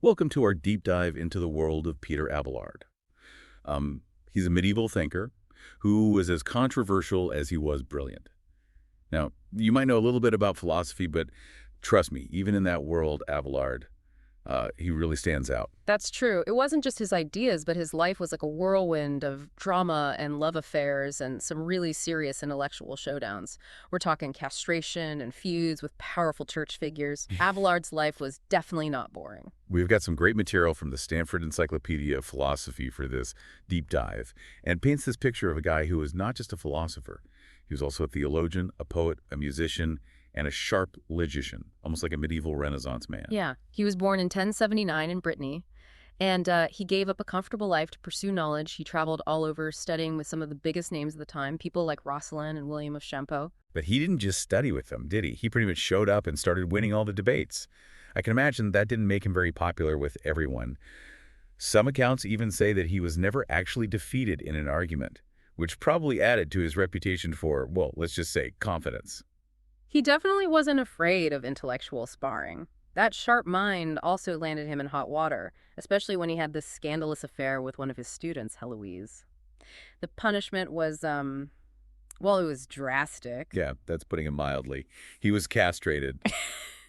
Welcome to our deep dive into the world of Peter Abelard. He's a medieval thinker who was as controversial as he was brilliant. Now, you might know a little bit about philosophy, but trust me, even in that world, Abelard, he really stands out. That's true. It wasn't just his ideas, but his life was like a whirlwind of drama and love affairs and some really serious intellectual showdowns. We're talking castration and feuds with powerful church figures. Abelard's life was definitely not boring. We've got some great material from the Stanford Encyclopedia of Philosophy for this deep dive, and paints this picture of a guy who was not just a philosopher. He was also a theologian, a poet, a musician, and a sharp logician, almost like a medieval Renaissance man. Yeah, he was born in 1079 in Brittany, and he gave up a comfortable life to pursue knowledge. He traveled all over studying with some of the biggest names of the time, people like Roscelin and William of Champeaux. But he didn't just study with them, did he? He pretty much showed up and started winning all the debates. I can imagine that didn't make him very popular with everyone. Some accounts even say that he was never actually defeated in an argument, which probably added to his reputation for, well, let's just say, confidence. He definitely wasn't afraid of intellectual sparring. That sharp mind also landed him in hot water, especially when he had this scandalous affair with one of his students, Heloise. The punishment was, well, it was drastic. Yeah, that's putting it mildly. He was castrated.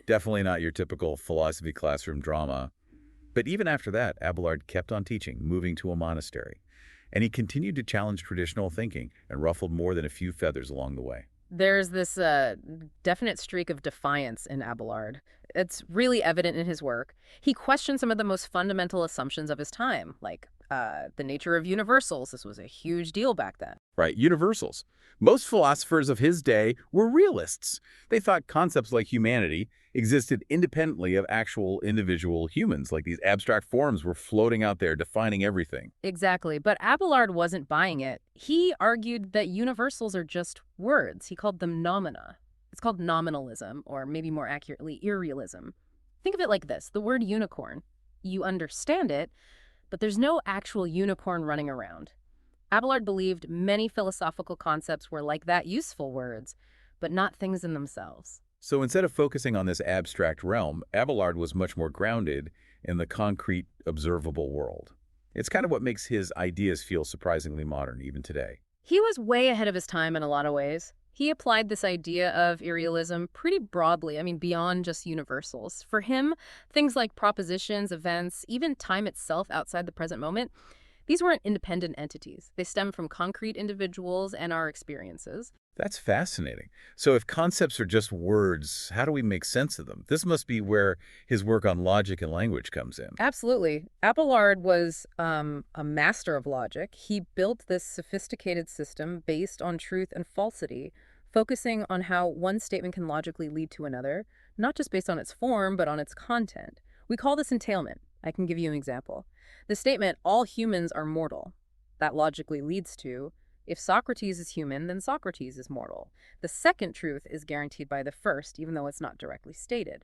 Definitely not your typical philosophy classroom drama. But even after that, Abelard kept on teaching, moving to a monastery. And he continued to challenge traditional thinking and ruffled more than a few feathers along the way. There's this definite streak of defiance in Abelard. It's really evident in his work. He questioned some of the most fundamental assumptions of his time, like the nature of universals. This was a huge deal back then. Right, universals. Most philosophers of his day were realists. They thought concepts like humanity existed independently of actual individual humans, like these abstract forms were floating out there defining everything. Exactly, but Abelard wasn't buying it. He argued that universals are just words. He called them noumena. It's called nominalism, or maybe more accurately, irrealism. Think of it like this. The word unicorn. You understand it, but there's no actual unicorn running around. Abelard believed many philosophical concepts were like that, useful words, but not things in themselves. So instead of focusing on this abstract realm, Abelard was much more grounded in the concrete, observable world. It's kind of what makes his ideas feel surprisingly modern even today. He was way ahead of his time in a lot of ways. He applied this idea of irrealism pretty broadly, beyond just universals. For him, things like propositions, events, even time itself outside the present moment, these weren't independent entities. They stem from concrete individuals and our experiences. That's fascinating. So if concepts are just words, how do we make sense of them? This must be where his work on logic and language comes in. Absolutely. Abelard was a master of logic. He built this sophisticated system based on truth and falsity, focusing on how one statement can logically lead to another, not just based on its form, but on its content. We call this entailment. I can give you an example. The statement, all humans are mortal, that logically leads to, if Socrates is human, then Socrates is mortal. The second truth is guaranteed by the first, even though it's not directly stated.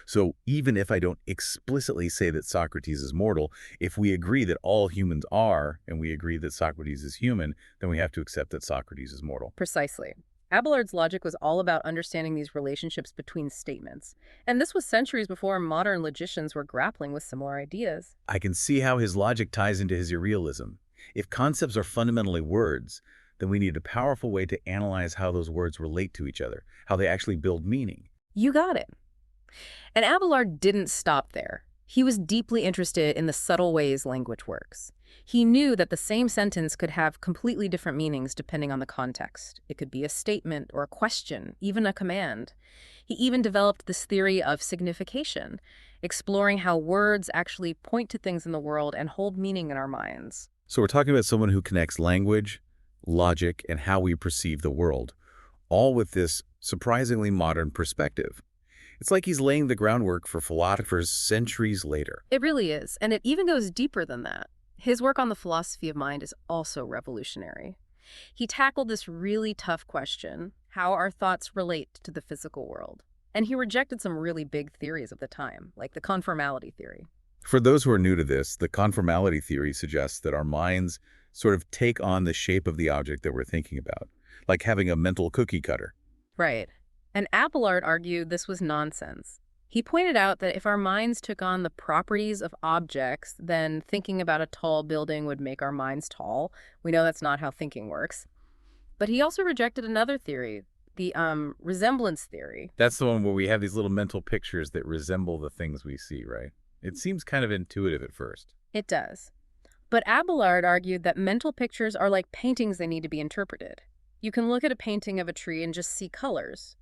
So even if I don't explicitly say that Socrates is mortal, if we agree that all humans are, and we agree that Socrates is human, then we have to accept that Socrates is mortal. Precisely. Abelard's logic was all about understanding these relationships between statements. And this was centuries before modern logicians were grappling with similar ideas. I can see how his logic ties into his irrealism. If concepts are fundamentally words, then we need a powerful way to analyze how those words relate to each other, how they actually build meaning. You got it. And Abelard didn't stop there. He was deeply interested in the subtle ways language works. He knew that the same sentence could have completely different meanings depending on the context. It could be a statement or a question, even a command. He even developed this theory of signification, exploring how words actually point to things in the world and hold meaning in our minds. So we're talking about someone who connects language, logic, and how we perceive the world, all with this surprisingly modern perspective. It's like he's laying the groundwork for philosophers centuries later. It really is, and it even goes deeper than that. His work on the philosophy of mind is also revolutionary. He tackled this really tough question, how our thoughts relate to the physical world. And he rejected some really big theories of the time, like the conformality theory. For those who are new to this, the conformality theory suggests that our minds sort of take on the shape of the object that we're thinking about, like having a mental cookie cutter. Right. And Abelard argued this was nonsense. He pointed out that if our minds took on the properties of objects, then thinking about a tall building would make our minds tall. We know that's not how thinking works. But he also rejected another theory, the resemblance theory. That's the one where we have these little mental pictures that resemble the things we see, right? It seems kind of intuitive at first. It does. But Abelard argued that mental pictures are like paintings, they need to be interpreted. You can look at a painting of a tree and just see colors,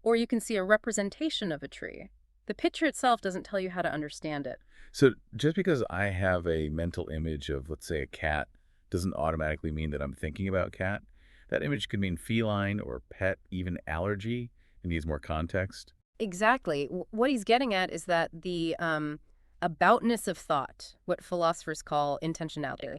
or you can see a representation of a tree. The picture itself doesn't tell you how to understand it. So just because I have a mental image of, let's say, a cat, doesn't automatically mean that I'm thinking about cat. That image could mean feline or pet, even allergy. It needs more context. Exactly. What he's getting at is that the aboutness of thought, what philosophers call intentionality,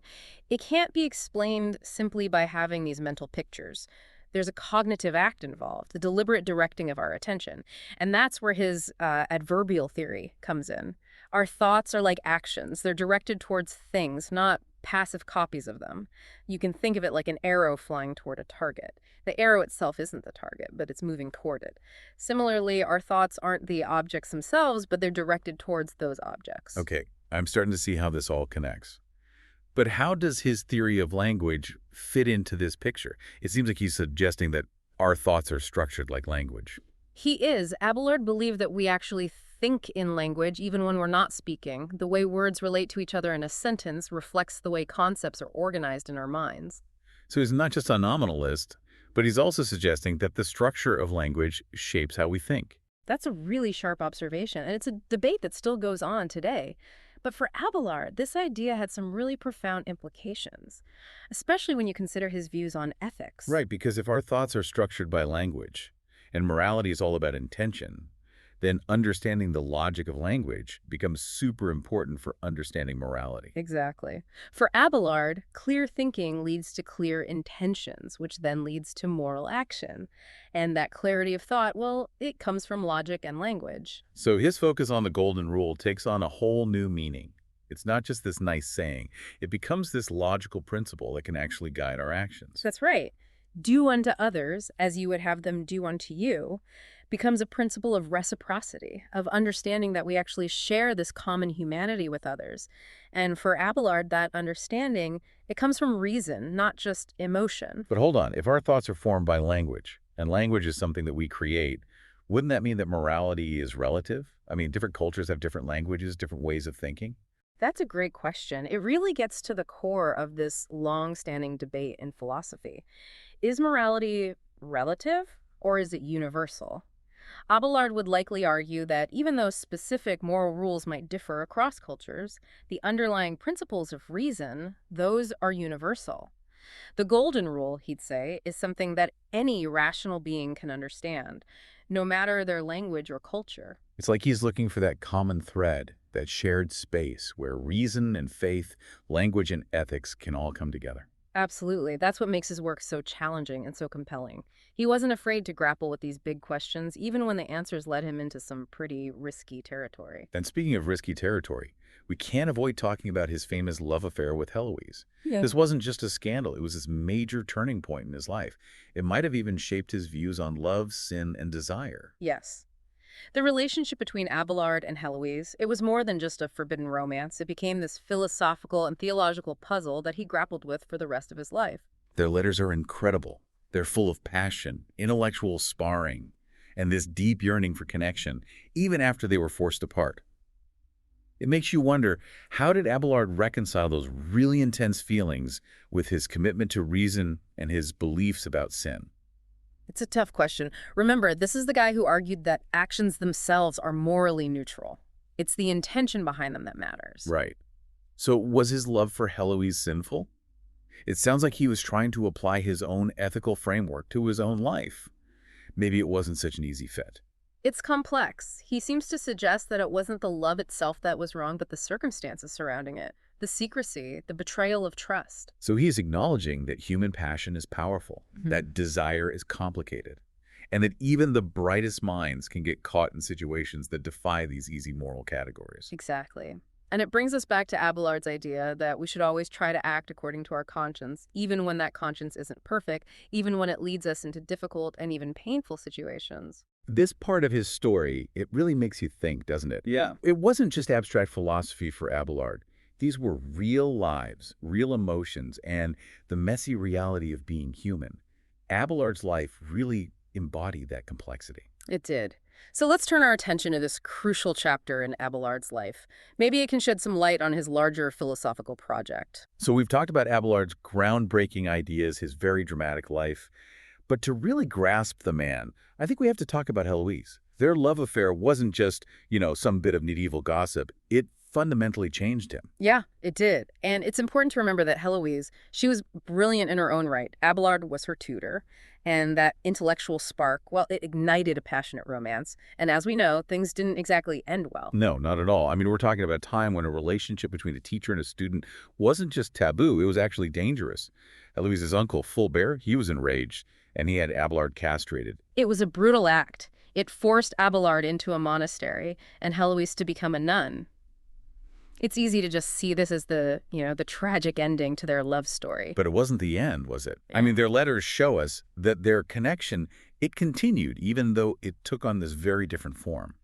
it can't be explained simply by having these mental pictures. There's a cognitive act involved, the deliberate directing of our attention. And that's where his adverbial theory comes in. Our thoughts are like actions. They're directed towards things, not passive copies of them. You can think of it like an arrow flying toward a target. The arrow itself isn't the target, but it's moving toward it. Similarly, our thoughts aren't the objects themselves, but they're directed towards those objects. Okay, I'm starting to see how this all connects. But how does his theory of language fit into this picture? It seems like he's suggesting that our thoughts are structured like language. He is. Abelard believed that we actually think in language even when we're not speaking. The way words relate to each other in a sentence reflects the way concepts are organized in our minds. So he's not just a nominalist, but he's also suggesting that the structure of language shapes how we think. That's a really sharp observation, and it's a debate that still goes on today. But for Abelard, this idea had some really profound implications, especially when you consider his views on ethics. Right, because if our thoughts are structured by language, and morality is all about intention, then understanding the logic of language becomes super important for understanding morality. Exactly. For Abelard, clear thinking leads to clear intentions, which then leads to moral action. And that clarity of thought, well, it comes from logic and language. So his focus on the golden rule takes on a whole new meaning. It's not just this nice saying. It becomes this logical principle that can actually guide our actions. That's right. Do unto others as you would have them do unto you becomes a principle of reciprocity, of understanding that we actually share this common humanity with others. And for Abelard, that understanding, it comes from reason, not just emotion. But hold on, if our thoughts are formed by language, and language is something that we create, wouldn't that mean that morality is relative? I mean, different cultures have different languages, different ways of thinking. That's a great question. It really gets to the core of this long-standing debate in philosophy. Is morality relative or is it universal? Abelard would likely argue that even though specific moral rules might differ across cultures, the underlying principles of reason, those are universal. The golden rule, he'd say, is something that any rational being can understand, no matter their language or culture. It's like he's looking for that common thread, that shared space where reason and faith, language and ethics can all come together. Absolutely. That's what makes his work so challenging and so compelling. He wasn't afraid to grapple with these big questions, even when the answers led him into some pretty risky territory. And speaking of risky territory, we can't avoid talking about his famous love affair with Heloise. Yeah. This wasn't just a scandal, it was this major turning point in his life. It might have even shaped his views on love, sin, and desire. Yes. The relationship between Abelard and Heloise, it was more than just a forbidden romance. It became this philosophical and theological puzzle that he grappled with for the rest of his life. Their letters are incredible. They're full of passion, intellectual sparring, and this deep yearning for connection, even after they were forced apart. It makes you wonder, how did Abelard reconcile those really intense feelings with his commitment to reason and his beliefs about sin? It's a tough question. Remember, this is the guy who argued that actions themselves are morally neutral. It's the intention behind them that matters. Right. So was his love for Heloise sinful? It sounds like he was trying to apply his own ethical framework to his own life. Maybe it wasn't such an easy fit. It's complex. He seems to suggest that it wasn't the love itself that was wrong, but the circumstances surrounding it. The secrecy, the betrayal of trust. So he's acknowledging that human passion is powerful, that desire is complicated, and that even the brightest minds can get caught in situations that defy these easy moral categories. Exactly. And it brings us back to Abelard's idea that we should always try to act according to our conscience, even when that conscience isn't perfect, even when it leads us into difficult and even painful situations. This part of his story, it really makes you think, doesn't it? Yeah. It wasn't just abstract philosophy for Abelard. These were real lives, real emotions, and the messy reality of being human. Abelard's life really embodied that complexity. It did. So let's turn our attention to this crucial chapter in Abelard's life. Maybe it can shed some light on his larger philosophical project. So we've talked about Abelard's groundbreaking ideas, his very dramatic life. But to really grasp the man, I think we have to talk about Heloise. Their love affair wasn't just, some bit of medieval gossip. It fundamentally changed him. Yeah, it did. And it's important to remember that Heloise, she was brilliant in her own right. Abelard was her tutor. And that intellectual spark, well, it ignited a passionate romance. And as we know, things didn't exactly end well. No, not at all. I mean, we're talking about a time when a relationship between a teacher and a student wasn't just taboo, it was actually dangerous. Heloise's uncle, Fulbert, he was enraged, and he had Abelard castrated. It was a brutal act. It forced Abelard into a monastery and Heloise to become a nun. It's easy to just see this as the tragic ending to their love story. But it wasn't the end, was it? I mean, their letters show us that their connection, it continued, even though it took on this very different form.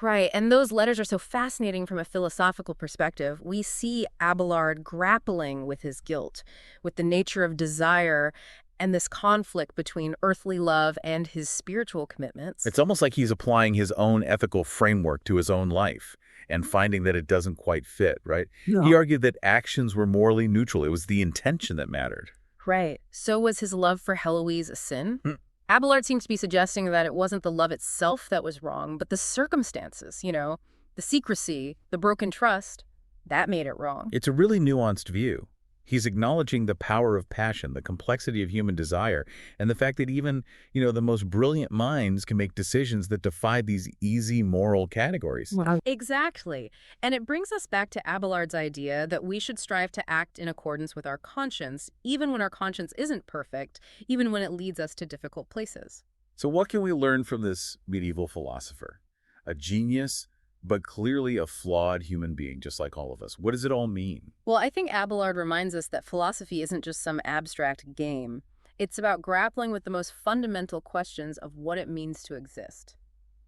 Right, and those letters are so fascinating from a philosophical perspective. We see Abelard grappling with his guilt, with the nature of desire, and this conflict between earthly love and his spiritual commitments. It's almost like he's applying his own ethical framework to his own life and finding that it doesn't quite fit, right? Yeah. He argued that actions were morally neutral. It was the intention that mattered. Right. So was his love for Heloise a sin? Hmm. Abelard seems to be suggesting that it wasn't the love itself that was wrong, but the circumstances, the secrecy, the broken trust, that made it wrong. It's a really nuanced view. He's acknowledging the power of passion, the complexity of human desire, and the fact that even, the most brilliant minds can make decisions that defy these easy moral categories. Wow. Exactly. And it brings us back to Abelard's idea that we should strive to act in accordance with our conscience, even when our conscience isn't perfect, even when it leads us to difficult places. So what can we learn from this medieval philosopher? A genius, but clearly a flawed human being, just like all of us. What does it all mean? Well, I think Abelard reminds us that philosophy isn't just some abstract game. It's about grappling with the most fundamental questions of what it means to exist.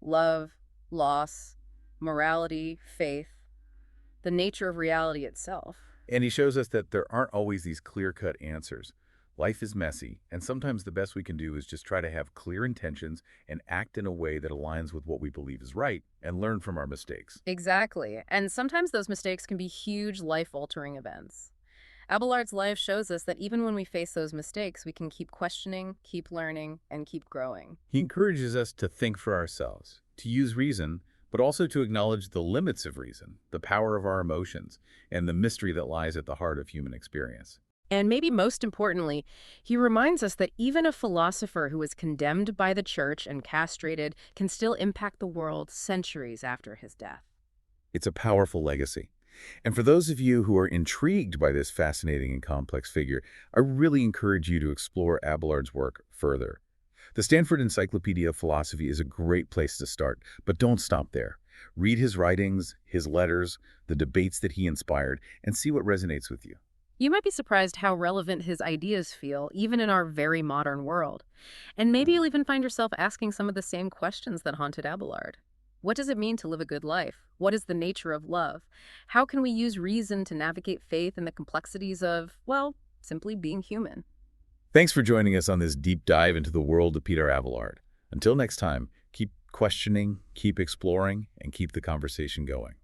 Love, loss, morality, faith, the nature of reality itself. And he shows us that there aren't always these clear-cut answers. Life is messy, and sometimes the best we can do is just try to have clear intentions and act in a way that aligns with what we believe is right and learn from our mistakes. Exactly. And sometimes those mistakes can be huge life-altering events. Abelard's life shows us that even when we face those mistakes, we can keep questioning, keep learning, and keep growing. He encourages us to think for ourselves, to use reason, but also to acknowledge the limits of reason, the power of our emotions, and the mystery that lies at the heart of human experience. And maybe most importantly, he reminds us that even a philosopher who was condemned by the church and castrated can still impact the world centuries after his death. It's a powerful legacy. And for those of you who are intrigued by this fascinating and complex figure, I really encourage you to explore Abelard's work further. The Stanford Encyclopedia of Philosophy is a great place to start, but don't stop there. Read his writings, his letters, the debates that he inspired, and see what resonates with you. You might be surprised how relevant his ideas feel, even in our very modern world. And maybe you'll even find yourself asking some of the same questions that haunted Abelard. What does it mean to live a good life? What is the nature of love? How can we use reason to navigate faith and the complexities of, well, simply being human? Thanks for joining us on this deep dive into the world of Peter Abelard. Until next time, keep questioning, keep exploring, and keep the conversation going.